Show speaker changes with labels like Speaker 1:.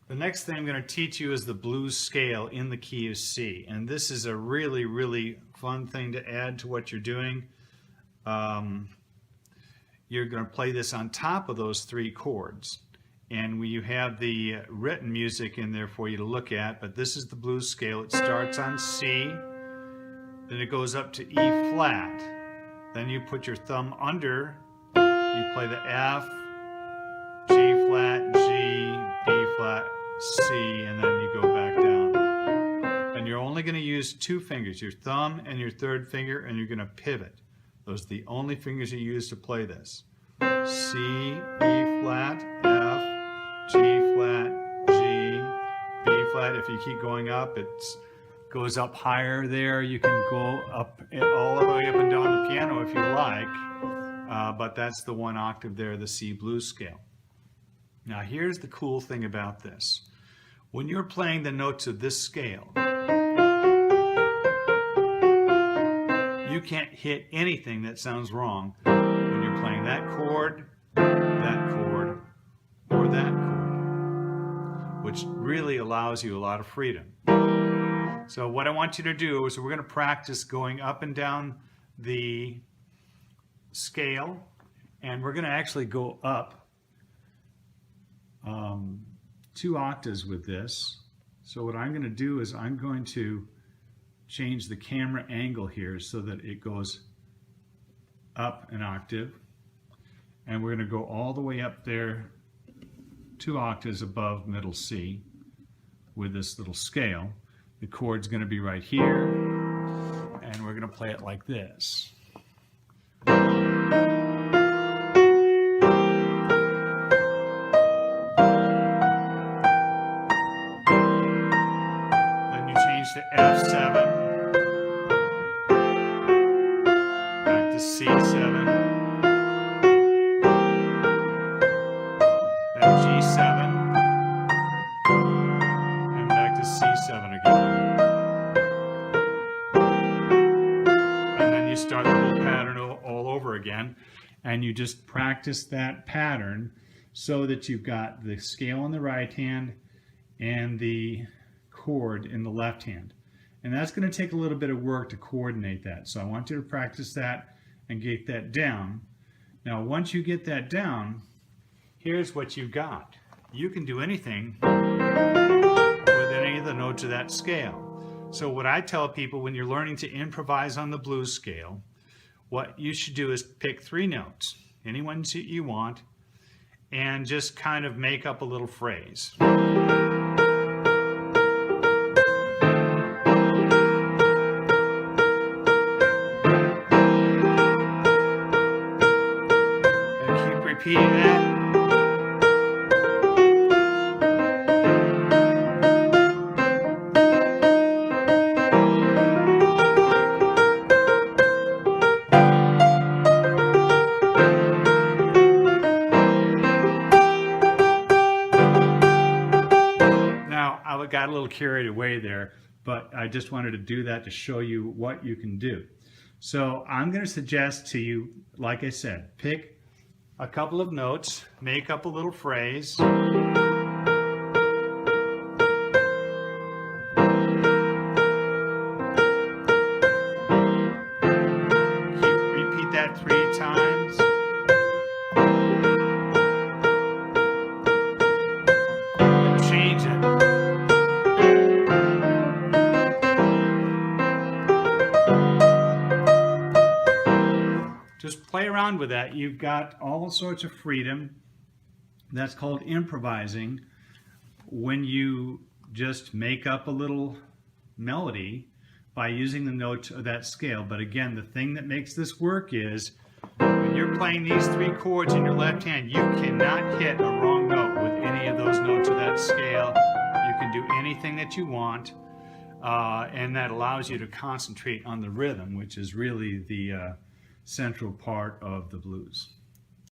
Speaker 1: The next thing I'm going to teach you is the blues scale in the key of C. And this is a really, really fun thing to add to what you're doing. You're going to play this on top of those three chords. And you have the written music in there for you to look at, but this is the blues scale. It starts on C, then it goes up to E flat. Then you put your thumb under, you play the F, G flat, G, B flat, C, and then you go back down. And you're only going to use two fingers, your thumb and your third finger, and you're going to pivot. Those are the only fingers you use to play this. C, E flat, F, G flat, G, B flat. If you keep going up, it goes up higher there. You can go up all the way up and down the piano if you like, but that's the one octave there, the C blues scale. Now here's the cool thing about this. When you're playing the notes of this scale, you can't hit anything that sounds wrong when you're playing that chord, or that chord, which really allows you a lot of freedom. So what I want you to do is we're going to practice going up and down the scale, and we're going to actually go up 2 octaves with this. So what I'm going to do is I'm going to change the camera angle here so that it goes up an octave, and we're going to go all the way up there 2 octaves above middle C with this little scale. The chord's going to be right here, and we're going to play it like this. To F7, back to C7, then G7, and back to C7 again. And then you start the whole pattern all over again, and you just practice that pattern so that you've got the scale in the right hand and the chord in the left hand. And that's going to take a little bit of work to coordinate that. So I want you to practice that and get that down. Now once you get that down, here's what you've got. You can do anything with any of the notes of that scale. So what I tell people when you're learning to improvise on the blues scale, what you should do is pick 3 notes, any ones that you want, and just kind of make up a little phrase. Repeating that. Now, I got a little carried away there, but I just wanted to do that to show you what you can do. So I'm going to suggest to you, like I said, pick a couple of notes, make up a little phrase. Repeat that 3 times. And change it. Just play around with that. You've got all sorts of freedom. That's called improvising. When you just make up a little melody by using the notes of that scale. But again, the thing that makes this work is when you're playing these 3 chords in your left hand, you cannot hit a wrong note with any of those notes of that scale. You can do anything that you want, and that allows you to concentrate on the rhythm, which is really the central part of the blues.